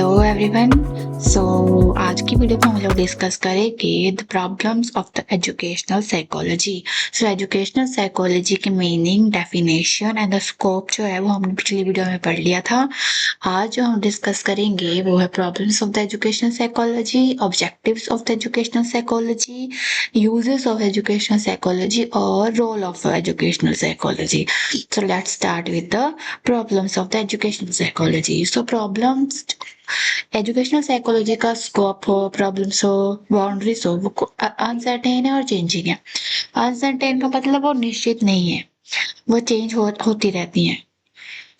Hello everyone. सो आज की video में हम लोग डिस्कस करेंगे the problems of the educational psychology. So educational psychology की meaning, definition and the scope जो है वो हमने पिछली वीडियो में पढ़ लिया था। आज जो हम डिस्कस करेंगे वो है problems of the educational psychology, objectives of the educational psychology, uses of educational psychology और role of educational psychology. So let's start with the problems of the educational psychology. So problems, educational psychology का scope हो, problems हो, boundaries हो, वो uncertain है और changing है। Uncertain का मतलब वो निश्चित नहीं है, वो चेंज होती रहती हैं,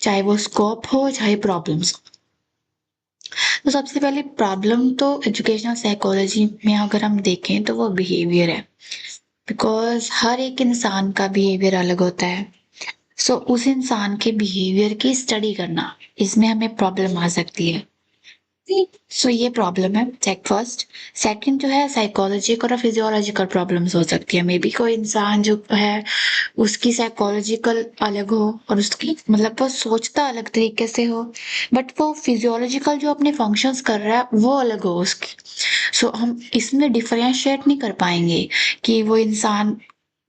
चाहे वो स्कोप हो चाहे प्रॉब्लम्स हो। तो सबसे पहले प्रॉब्लम तो एजुकेशनल साइकोलॉजी में अगर हम देखें तो वो बिहेवियर है, बिकॉज हर एक इंसान का बिहेवियर अलग होता है। सो उस इंसान के बिहेवियर की स्टडी करना, इसमें हमें प्रॉब्लम आ सकती है। सो ये प्रॉब्लम है चेक फर्स्ट। सेकंड जो है साइकोलॉजिकल और फिजियोलॉजिकल प्रॉब्लम्स हो सकती है। मे बी कोई इंसान जो है उसकी साइकोलॉजिकल अलग हो और उसकी मतलब वो सोचता अलग तरीके से हो, बट वो फिजियोलॉजिकल जो अपने फंक्शंस कर रहा है वो अलग हो उसकी। सो हम इसमें डिफरेंशिएट नहीं कर पाएंगे कि वो इंसान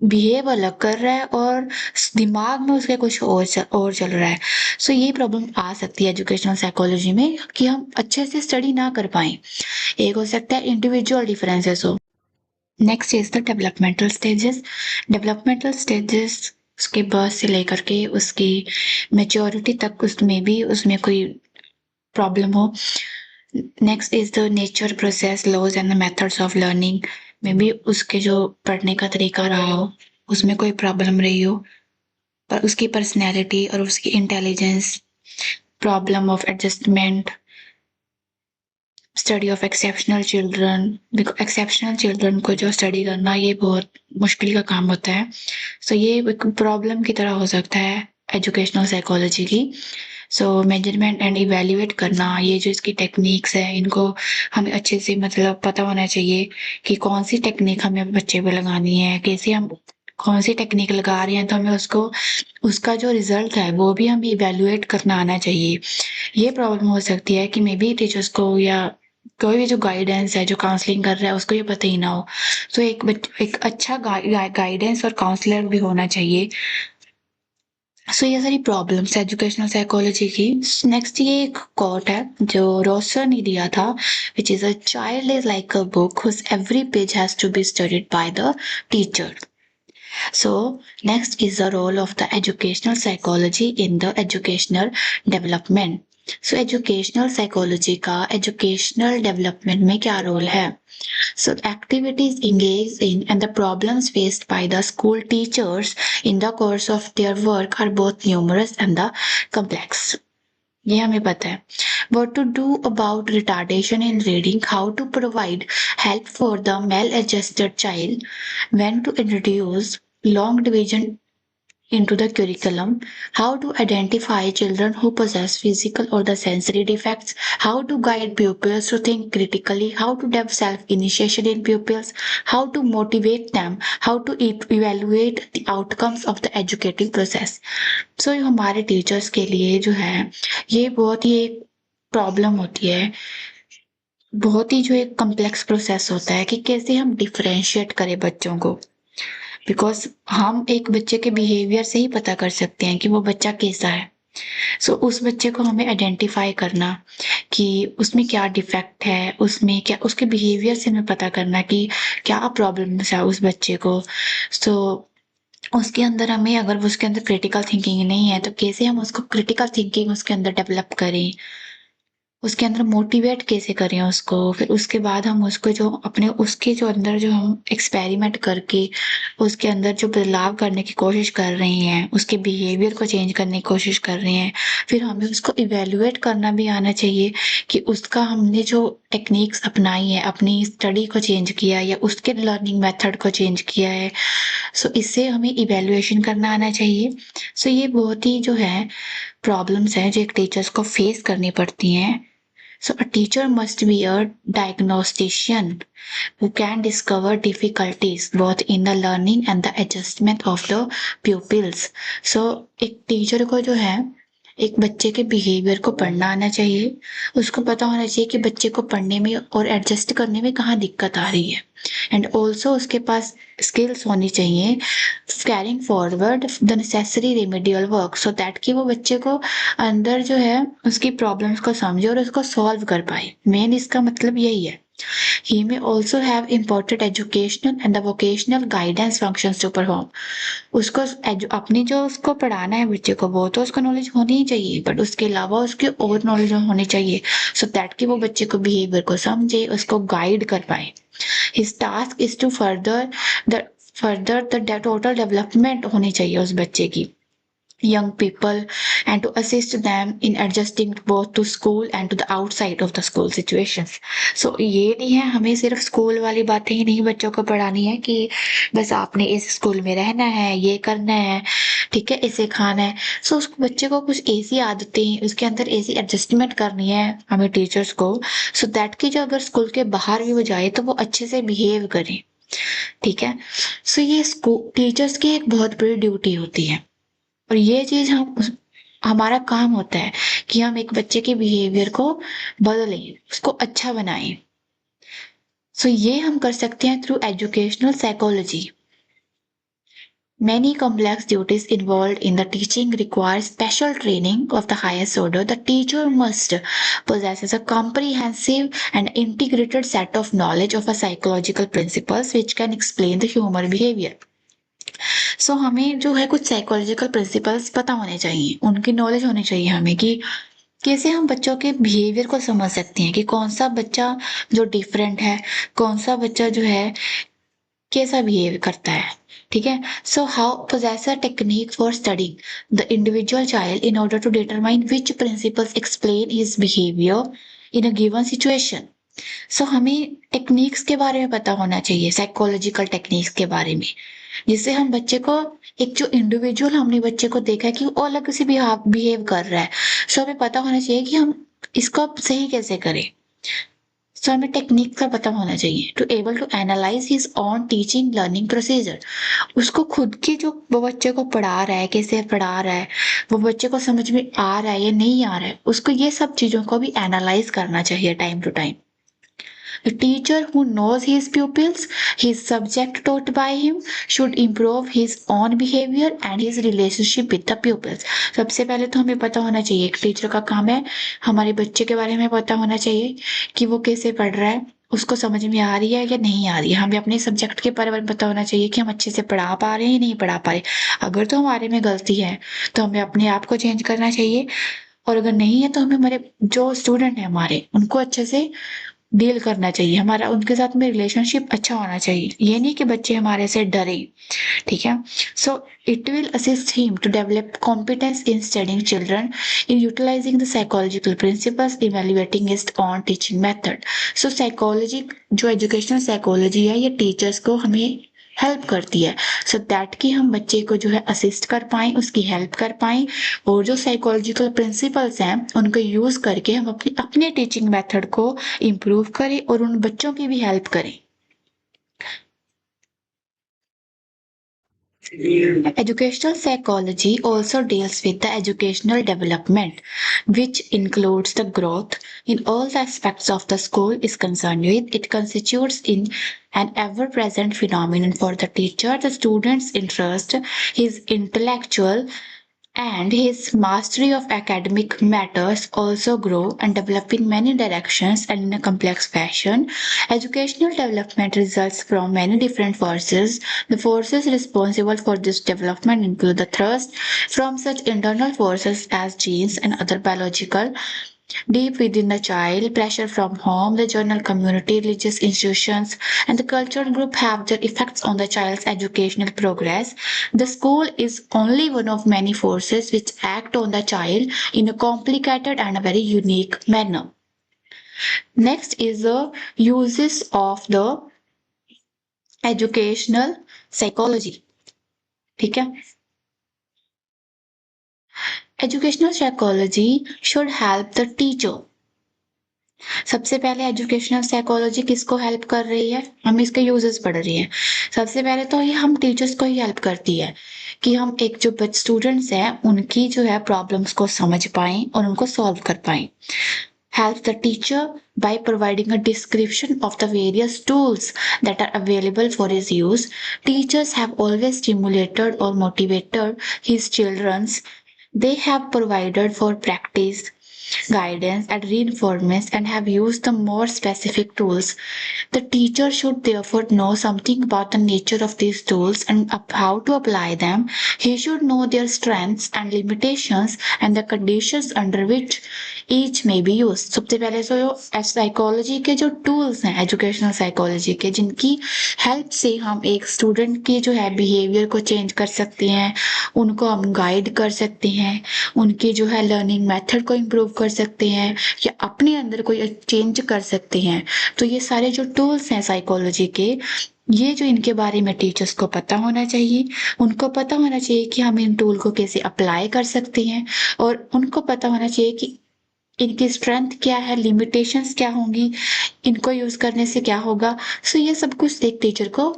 बिहेव अलग कर रहा है और दिमाग में उसके कुछ और चल रहा है। सो ये प्रॉब्लम आ सकती है एजुकेशनल साइकोलॉजी में कि हम अच्छे से स्टडी ना कर पाए। एक हो सकता है इंडिविजुअल डिफरेंसेस हो। Next is the developmental stages. Developmental stages उसके बर्थ से लेकर के उसकी मेच्योरिटी तक उसमें भी उसमें कोई प्रॉब्लम हो। Next is the nature, process, laws and the methods of learning. में भी उसके जो पढ़ने का तरीका रहा हो उसमें कोई प्रॉब्लम रही हो, पर उसकी पर्सनैलिटी और उसकी intelligence, problem of adjustment, study of exceptional children. Exceptional children को जो स्टडी करना ये बहुत मुश्किल का काम होता है। सो ये एक प्रॉब्लम की तरह हो सकता है एजुकेशनल साइकोलॉजी की। सो मेजरमेंट एंड इवेल्युएट करना, ये जो इसकी टेक्निक्स है इनको हमें अच्छे से मतलब पता होना चाहिए कि कौन सी टेक्निक हमें बच्चे पे लगानी है, कैसे हम कौन सी टेक्निक लगा रहे हैं, तो हमें उसको उसका जो रिजल्ट है वो भी हमें इवेल्युएट करना आना चाहिए। ये प्रॉब्लम हो सकती है कि मे बी टीचर्स को या कोई भी जो गाइडेंस है, जो काउंसलिंग कर रहा है उसको ये पता ही ना हो। तो एक अच्छा गाइडेंस और काउंसलर भी होना चाहिए। सो ये सारी प्रॉब्लम्स एजुकेशनल साइकोलॉजी की। नेक्स्ट ये एक कोट है जो रोसर ने दिया था, which is a child is like a book whose every page has to be studied by the teacher. So next is the role of the educational psychology in the educational development. So educational psychology का educational development में क्या role है? So activities engaged in and the problems faced by the school teachers in the course of their work are both numerous and the complex. ये हमें पता है। What to do about retardation in reading, how to provide help for the maladjusted child, when to introduce long division into the curriculum, how to identify children who possess physical or the sensory defects, how to guide pupils to think critically, how to develop self-initiation in pupils, how to motivate them, how to evaluate the outcomes of the educative process. So ये हमारे teachers के लिए जो है ये बहुत ही एक problem होती है, बहुत ही जो एक कम्प्लेक्स प्रोसेस होता है कि कैसे हम डिफरेंशिएट करें बच्चों को। बिकॉज हम एक बच्चे के बिहेवियर से ही पता कर सकते हैं कि वो बच्चा कैसा है। सो उस बच्चे को हमें आइडेंटिफाई करना कि उसमें क्या डिफेक्ट है, उसमें क्या उसके बिहेवियर से हमें पता करना कि क्या प्रॉब्लम्स है उस बच्चे को। सो उसके अंदर हमें अगर वो उसके अंदर क्रिटिकल थिंकिंग नहीं है तो कैसे हम उसको क्रिटिकल थिंकिंग उसके अंदर डेवलप करें, उसके अंदर मोटिवेट कैसे करें उसको। फिर उसके बाद हम उसको जो अपने उसके जो अंदर जो हम एक्सपेरिमेंट करके उसके अंदर जो बदलाव करने की कोशिश कर रहे हैं, उसके बिहेवियर को चेंज करने की कोशिश कर रहे हैं, फिर हमें उसको इवेल्युएट करना भी आना चाहिए कि उसका हमने जो टेक्निक्स अपनाई है, अपनी स्टडी को चेंज किया या उसके लर्निंग मेथड को चेंज किया है। सो इससे हमें इवेल्युएशन करना आना चाहिए। सो ये बहुत ही जो है प्रॉब्लम्स हैं जो एक टीचर्स को फेस करनी पड़ती हैं। So a teacher must be a diagnostician who can discover difficulties both in the learning and the adjustment of the pupils. So एक टीचर को जो है एक बच्चे के बिहेवियर को पढ़ना आना चाहिए, उसको पता होना चाहिए कि बच्चे को पढ़ने में और एडजस्ट करने में कहाँ दिक्कत आ रही है, एंड ऑल्सो उसके पास स्किल्स होनी चाहिए carrying forward the necessary remedial work, so that कि वो बच्चे को अंदर जो है उसकी प्रॉब्लम्स को समझे और उसको सॉल्व कर पाए। मेन इसका मतलब यही है। He may also have important educational and the vocational guidance functions to perform. उसको अपनी जो उसको पढ़ाना है बच्चे को वो तो उसको नॉलेज होनी ही चाहिए, बट उसके अलावा उसकी और नॉलेज होनी चाहिए सो दैट कि वो बच्चे को बिहेवियर को समझे, उसको गाइड कर पाए। His task is to further the total development होनी चाहिए उस बच्चे की, young people, and to assist them in adjusting both to school and to the outside of the school situations. So ये नहीं है हमें सिर्फ स्कूल वाली बातें ही नहीं बच्चों को पढ़ानी है कि बस आपने इस स्कूल में रहना है, ये करना है, ठीक है, इसे खाना है। सो उस बच्चे को कुछ ऐसी आदतें, उसके अंदर ऐसी एडजस्टमेंट करनी है हमें टीचर्स को, सो दैट कि जो अगर स्कूल के बाहर भी वो जाए तो वो अच्छे से बिहेव करे, ठीक है। सो ये स्कूल टीचर्स की एक बहुत बड़ी ड्यूटी होती है, और ये चीज हमारा काम होता है कि हम एक बच्चे के बिहेवियर को बदलें, उसको अच्छा बनाएं। सो ये हम कर सकते हैं through educational psychology. Many complex duties involved in the teaching require special training of the highest order. The teacher must possess a comprehensive and integrated set of knowledge of a psychological principles which can explain the human behavior. सो हमें जो है कुछ psychological principles पता होने चाहिए, उनकी knowledge होनी चाहिए हमें कि कैसे हम बच्चों के बिहेवियर को समझ सकते हैं कि कौन सा बच्चा जो डिफरेंट है, कौन सा बच्चा जो है कैसा बिहेव करता है, ठीक है। So how poses a technique for studying the individual child in order to determine which principles explain his behaviour in a given situation. So हमें टेक्निक्स के बारे में पता होना चाहिए, साइकोलॉजिकल टेक्निक्स के बारे में, जिससे हम बच्चे को एक जो इंडिविजुअल हमने बच्चे को देखा है कि वो अलग से बिहेव कर रहा है, सो हमें पता होना चाहिए कि हम इसको सही कैसे करें। सो हमें टेक्निक का पता होना चाहिए to able to analyse his own teaching learning procedure. उसको खुद की जो वो बच्चे को पढ़ा रहा है, कैसे पढ़ा रहा है, वो बच्चे को समझ में आ रहा है या नहीं आ रहा है, उसको ये सब चीजों को भी एनालाइज करना चाहिए time to time. A teacher who knows his pupils, his subject taught by him, should improve his own behavior and his relationship with the pupils. सबसे पहले तो हमें पता होना चाहिए, एक टीचर का काम है हमारे बच्चे के बारे में पता होना चाहिए कि वो कैसे पढ़ रहा है, उसको समझ में आ रही है या नहीं आ रही है। हमें अपने सब्जेक्ट के बारे में पता होना चाहिए कि हम अच्छे से पढ़ा पा रहे हैं या नहीं पढ़ा पा रहे। अगर तो हमारे में गलती है तो हमें अपने आप को चेंज करना चाहिए, और अगर नहीं है तो हमें हमारे जो स्टूडेंट है हमारे उनको अच्छे से डील करना चाहिए, हमारा उनके साथ में रिलेशनशिप अच्छा होना चाहिए। ये नहीं कि बच्चे हमारे से डरे, ठीक है। So it will assist him to develop competence in studying children in utilising the psychological principles evaluating his own teaching method. So psychology जो एजुकेशनल साइकोलॉजी है ये टीचर्स को हमें हेल्प करती है, सो दैट कि हम बच्चे को जो है असिस्ट कर पाएं, उसकी हेल्प कर पाएं, और जो साइकोलॉजिकल प्रिंसिपल्स हैं उनको यूज करके हम अपनी अपने टीचिंग मेथड को इम्प्रूव करें और उन बच्चों की भी हेल्प करें। Educational psychology also deals with the educational development, which includes the growth in all the aspects of the school is concerned with. It constitutes in an ever-present phenomenon for the teacher, the student's interest, his intellectual and his mastery of academic matters also grow and develop in many directions and in a complex fashion. Educational development results from many different forces. The forces responsible for this development include the thrust from such internal forces as genes and other biological deep within the child, pressure from home, the general community, religious institutions, and the cultural group have their effects on the child's educational progress. The school is only one of many forces which act on the child in a complicated and a very unique manner. Next is the uses of the educational psychology. ठीक है? Educational psychology should help the teacher सबसे पहले educational psychology किसको help कर रही है? हम इसके यूजेस पढ़ रही हैं। सबसे पहले तो ये हम टीचर्स को ही हेल्प करती है कि हम एक जो स्टूडेंट्स हैं उनकी जो है प्रॉब्लम्स को समझ पाएं और उनको सॉल्व कर पाएं। Help the teacher by providing a description of the various tools that are available for his use. Teachers have always stimulated or motivated his children's. They have provided for practice, guidance, and reinforcements and have used the more specific tools. The teacher should therefore know something about the nature of these tools and how to apply them. He should know their strengths and limitations and the conditions under which each may be used. सबसे पहले तो psychology के जो tools हैं educational psychology के जिनकी help से हम एक स्टूडेंट की जो है बिहेवियर को चेंज कर सकते हैं, उनको हम गाइड कर सकते हैं, उनकी जो है लर्निंग मेथड को इम्प्रूव कर सकते हैं या अपने अंदर कोई चेंज कर सकते हैं। तो ये सारे जो टूल्स हैं साइकोलॉजी के, ये जो इनके बारे में टीचर्स को पता होना चाहिए। उनको पता होना चाहिए कि हम इन टूल को कैसे अप्लाई कर सकते हैं और उनको पता होना चाहिए कि इनकी स्ट्रेंथ क्या है, लिमिटेशंस क्या होंगी, इनको यूज करने से क्या होगा। सो ये सब कुछ एक टीचर को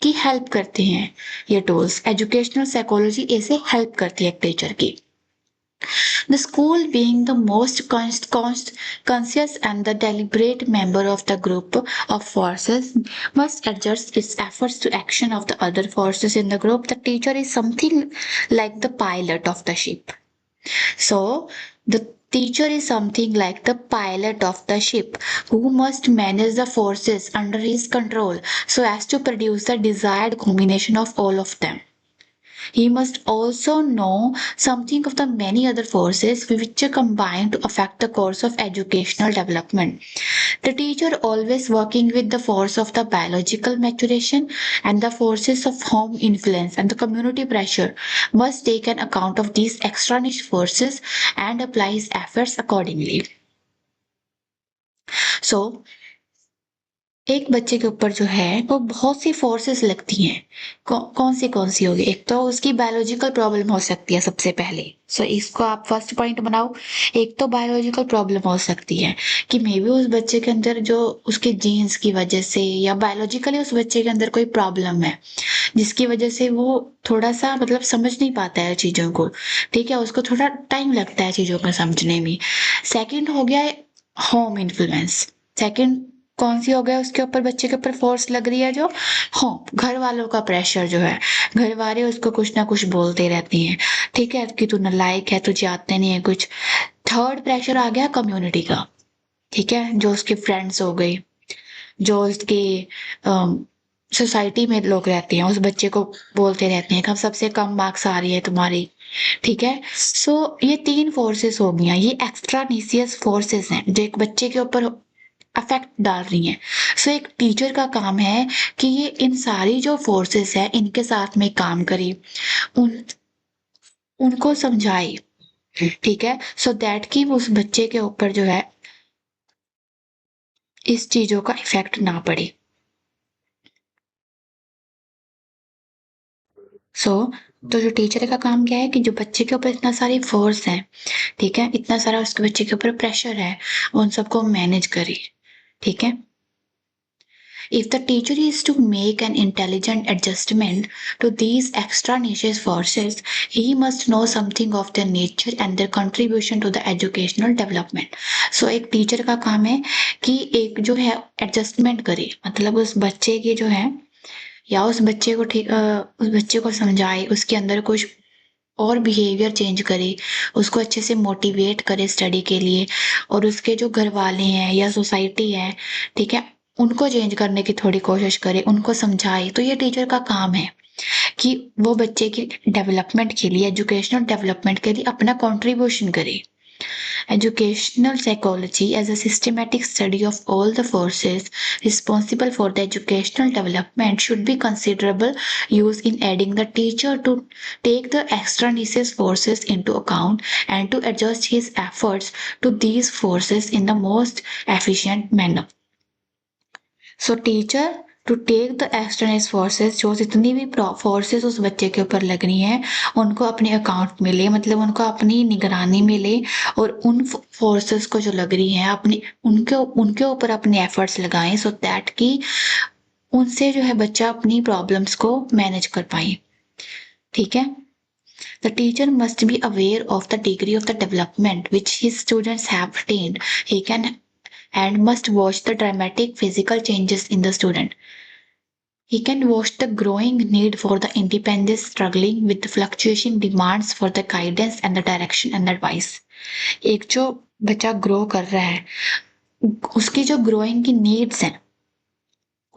की हेल्प करते हैं। ये टूल्स एजुकेशनल साइकोलॉजी ऐसे हेल्प करती है एक टीचर की। The school, being the most conscious and the deliberate member of the group of forces, must adjust its efforts to action of the other forces in the group. The teacher is something like the pilot of the ship. So, the teacher is something like the pilot of the ship who must manage the forces under his control so as to produce the desired combination of all of them. He must also know something of the many other forces which combine to affect the course of educational development. The teacher, always working with the force of the biological maturation and the forces of home influence and the community pressure, must take an account of these extraneous forces and apply his efforts accordingly. So, एक बच्चे के ऊपर जो है वो बहुत सी forces लगती हैं। कौन सी होगी? एक तो उसकी बायोलॉजिकल प्रॉब्लम हो सकती है सबसे पहले। सो इसको आप फर्स्ट पॉइंट बनाओ। एक तो बायोलॉजिकल प्रॉब्लम हो सकती है कि मे बी उस बच्चे के अंदर जो उसके जीन्स की वजह से या बायोलॉजिकली उस बच्चे के अंदर कोई प्रॉब्लम है जिसकी वजह से वो थोड़ा सा मतलब समझ नहीं पाता है चीज़ों को। ठीक है, उसको थोड़ा टाइम लगता है चीज़ों को समझने में। सेकेंड हो गया है होम इन्फ्लुएंस। सेकेंड कौन सी हो गया उसके ऊपर, बच्चे के ऊपर फोर्स लग रही है जो होम, घर वालों का प्रेशर जो है, घर वाले उसको कुछ ना कुछ बोलते रहते हैं। ठीक है कि तू नालायक है, तुझे आते नहीं है कुछ। थर्ड प्रेशर आ गया कम्युनिटी का। ठीक है, जो उसके फ्रेंड्स हो गए, जो उसके सोसाइटी में लोग रहते हैं, उस बच्चे को बोलते रहते हैं कि हम सबसे कम मार्क्स आ रही है तुम्हारी। ठीक है, सो ये तीन फोर्सेस हो गई। ये एक्स्ट्रानीसियस फोर्सेस हैं जो एक बच्चे के ऊपर अफेक्ट डाल रही हैं। सो एक टीचर का काम है कि ये इन सारी जो फोर्सेस है इनके साथ में काम करे, उनको समझाए। ठीक है, सो दैट कि उस बच्चे के ऊपर जो है इस चीजों का इफेक्ट ना पड़े। तो जो टीचर का काम क्या है कि जो बच्चे के ऊपर इतना सारी फोर्स है, ठीक है, इतना सारा उसके बच्चे के ऊपर प्रेशर है, उन सबको मैनेज करे। ठीक है, if the teacher is to make an intelligent adjustment to these extraneous forces, he must know something of their nature and their contribution to the educational development. So एक टीचर का काम है कि एक जो है एडजस्टमेंट करे, मतलब उस बच्चे की जो है या उस बच्चे को उस बच्चे को समझाए, उसके अंदर कुछ और बिहेवियर चेंज करे, उसको अच्छे से मोटिवेट करे स्टडी के लिए, और उसके जो घर वाले हैं या सोसाइटी है, ठीक है, उनको चेंज करने की थोड़ी कोशिश करे, उनको समझाए। तो ये टीचर का काम है कि वो बच्चे की डेवलपमेंट के लिए, एजुकेशनल डेवलपमेंट के लिए अपना कंट्रीब्यूशन करे। Educational psychology, as a systematic study of all the forces responsible for the educational development, should be considerable use in aiding the teacher to take the extraneous forces into account and to adjust his efforts to these forces in the most efficient manner. So teacher to take the external forces, जो जितनी भी forces उस बच्चे के ऊपर लग रही हैं उनको अपने अकाउंट में ले, मतलब उनको अपनी निगरानी में ले, और उन फोर्सेस को जो लग रही हैं अपनी उनके उनके ऊपर अपने एफर्ट्स लगाएं, सो दैट कि उनसे जो है बच्चा अपनी प्रॉब्लम्स को मैनेज कर पाए। ठीक है। The teacher must be aware of the degree of the development which his students have attained. He can and must watch the dramatic physical changes in the student. He can watch the growing need for the independence, struggling with the fluctuation demands for the guidance and the direction and advice. एक जो बच्चा grow कर रहा है उसकी जो growing की needs हैं,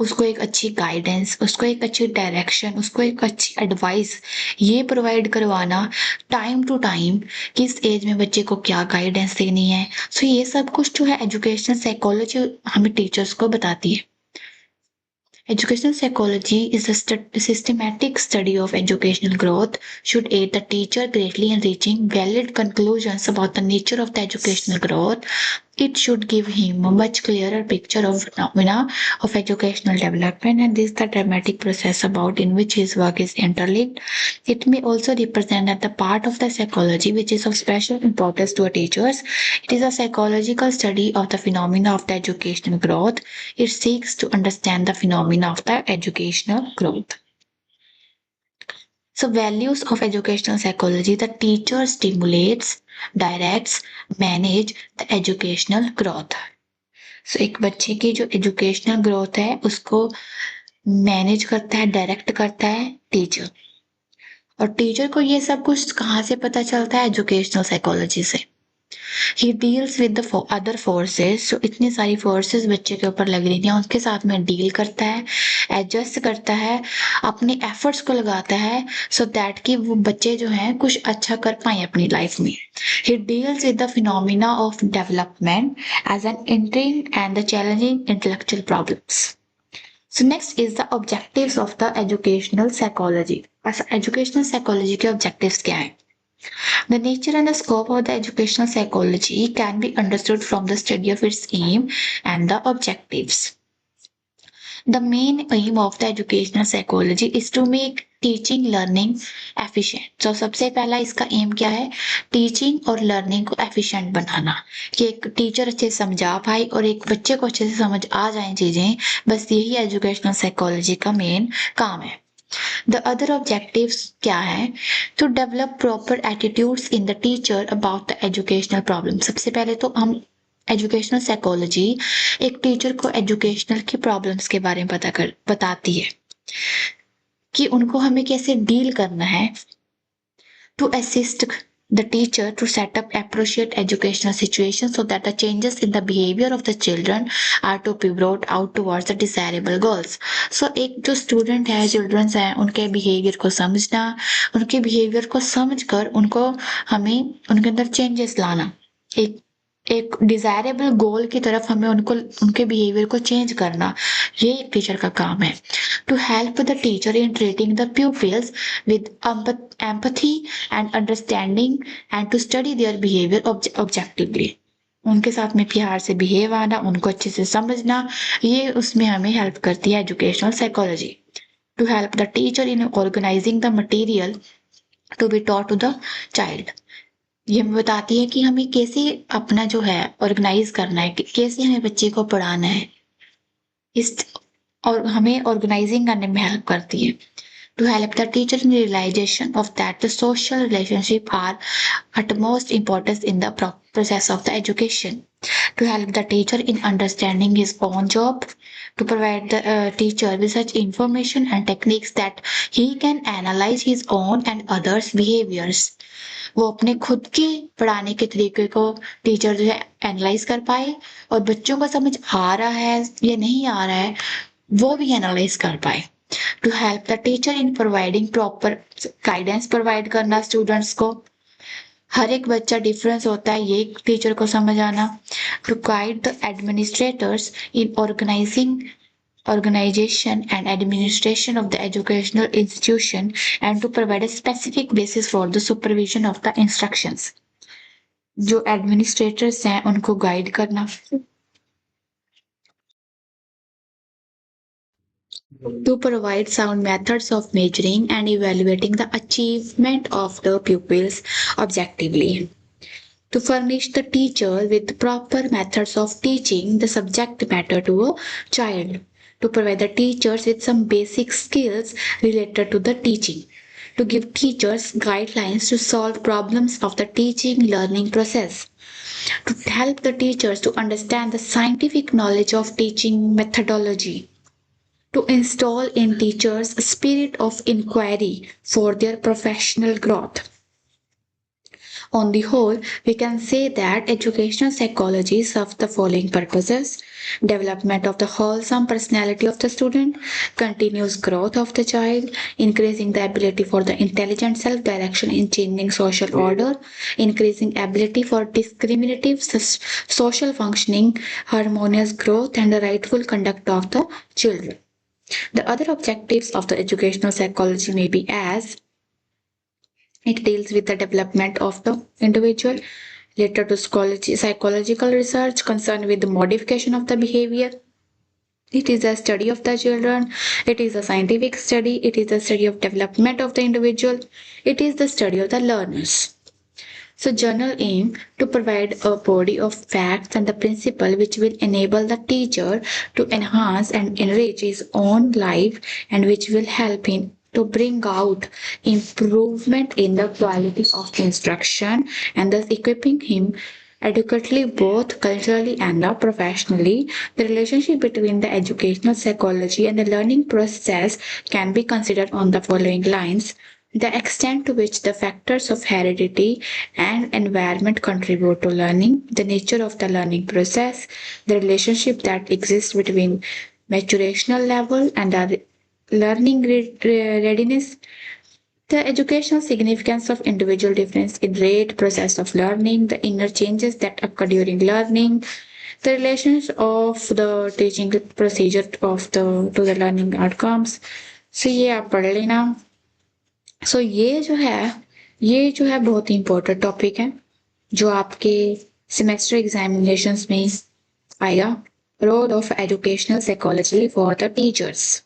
उसको एक अच्छी गाइडेंस, उसको एक अच्छी डायरेक्शन, उसको एक अच्छी एडवाइस ये प्रोवाइड करवाना टाइम टू टाइम, किस एज में बच्चे को क्या गाइडेंस देनी है। सो ये सब कुछ जो है एजुकेशनल साइकोलॉजी हमें टीचर्स को बताती है। Educational psychology is a systematic study of educational growth, should aid the teacher greatly in reaching valid conclusions about the nature of the educational growth. It should give him a much clearer picture of phenomena of educational development, and this is the dramatic process about in which his work is interlinked. It may also represent that the part of the psychology which is of special importance to teachers. It is a psychological study of the phenomena of the educational growth. It seeks to understand the phenomena of the educational growth. So values of educational psychology: the teacher stimulates, directs, manage the educational growth. So एक बच्चे की जो educational growth है उसको manage करता है, direct करता है टीचर। और टीचर को ये सब कुछ कहाँ से पता चलता है? एजुकेशनल साइकोलॉजी से। ही deals with the other forces, जो इतनी सारी फोर्सेस बच्चे के ऊपर लग रही थी उनके साथ में डील करता है, एडजस्ट करता है, अपने एफर्ट्स को लगाता है, सो दैट कि वो बच्चे जो हैं कुछ अच्छा कर पाए अपनी लाइफ में। He deals with the phenomena of development as an interesting and the challenging intellectual problems. So next is the objectives of the educational psychology. Educational psychology के ऑब्जेक्टिव्स क्या हैं? The nature and the scope of the educational psychology can be understood from the study of its aim and the objectives. The main aim of the educational psychology is to make teaching learning efficient. So सबसे पहला इसका M क्या है? Teaching और learning को efficient बनाना, कि एक teacher अच्छे से समझा पाए और एक बच्चे को अच्छे से समझ आ जाए चीजें, बस यही एजुकेशनल साइकोलॉजी का मेन काम है। The other objectives क्या है? To develop proper attitudes in the teacher about the educational problem. सबसे पहले तो हम एजुकेशनल साइकोलॉजी एक टीचर को एजुकेशनल की प्रॉब्लम्स के बारे में बताती है कि उनको हमें कैसे डील करना है। To assist the teacher to set up appropriate educational situations so that the changes in the behavior of the children are to be brought out towards the desirable goals. So एक जो student है, children's हैं, उनके behaviour को समझना, उनके behaviour को समझकर उनको हमें उनके अंदर चेंजेस लाना, एक डिजायरेबल गोल की तरफ हमें उनको उनके बिहेवियर को चेंज करना, ये एक टीचर का काम है। To help the teacher in treating the pupils with empathy and understanding and to study their behavior objectively. उनके साथ में प्यार से बिहेव आना, उनको अच्छे से समझना, ये उसमें हमें हेल्प करती है educational psychology. To help the teacher in organizing the material to be taught to the child. ये हमें बताती है कि हमें कैसे अपना जो है ऑर्गेनाइज करना है, कैसे हमें बच्चे को पढ़ाना है, इस और हमें ऑर्गेनाइजिंग करने में हेल्प करती है। To help the teacher in realization of that the social relationship are utmost importance in the process of the education. To help the teacher in understanding his own job, to provide the teacher with such information and techniques that he can analyze his own and others' behaviors. वो अपने खुद के पढ़ाने के तरीके को teacher जो है एनालाइज कर पाए, और बच्चों को समझ आ रहा है या नहीं आ रहा है वो भी एनालाइज कर पाए। To help the teacher in providing proper guidance provide करना स्टूडेंट्स को, हर एक बच्चा डिफरेंस होता है, ये टीचर को समझ आना। To guide the administrators in organization and administration of the educational institution and to provide a specific basis for the supervision of the instructions. जो एडमिनिस्ट्रेटर्स हैं उनको गाइड करना, to provide sound methods of measuring and evaluating the achievement of the pupils objectively, to furnish the teacher with proper methods of teaching the subject matter to a child, to provide the teachers with some basic skills related to the teaching, to give teachers guidelines to solve problems of the teaching learning process, to help the teachers to understand the scientific knowledge of teaching methodology, to install in teachers a spirit of inquiry for their professional growth. On the whole, we can say that educational psychology serves the following purposes: development of the wholesome personality of the student, continuous growth of the child, increasing the ability for the intelligent self-direction in changing social order, increasing ability for discriminative social functioning, harmonious growth, and the rightful conduct of the children. The other objectives of the educational psychology may be as: it deals with the development of the individual, later to psychological research concerned with the modification of the behavior. It is a study of the children. It is a scientific study. It is a study of development of the individual. It is the study of the learners. So journal aim to provide a body of facts and the principle which will enable the teacher to enhance and enrich his own life, and which will help him to bring out improvement in the quality of the instruction, and thus equipping him adequately both culturally and professionally. The relationship between the educational psychology and the learning process can be considered on the following lines: the extent to which the factors of heredity and environment contribute to learning, the nature of the learning process, the relationship that exists between maturational level and the learning readiness, the educational significance of individual difference in rate, process of learning, the inner changes that occur during learning, the relations of the teaching procedure of the to the learning outcomes. So ये आप पढ़ लेना। सो ये जो है बहुत ही important topic है जो आपके सेमेस्टर एग्जामिनेशंस में आएगा। Role of educational psychology for the teachers.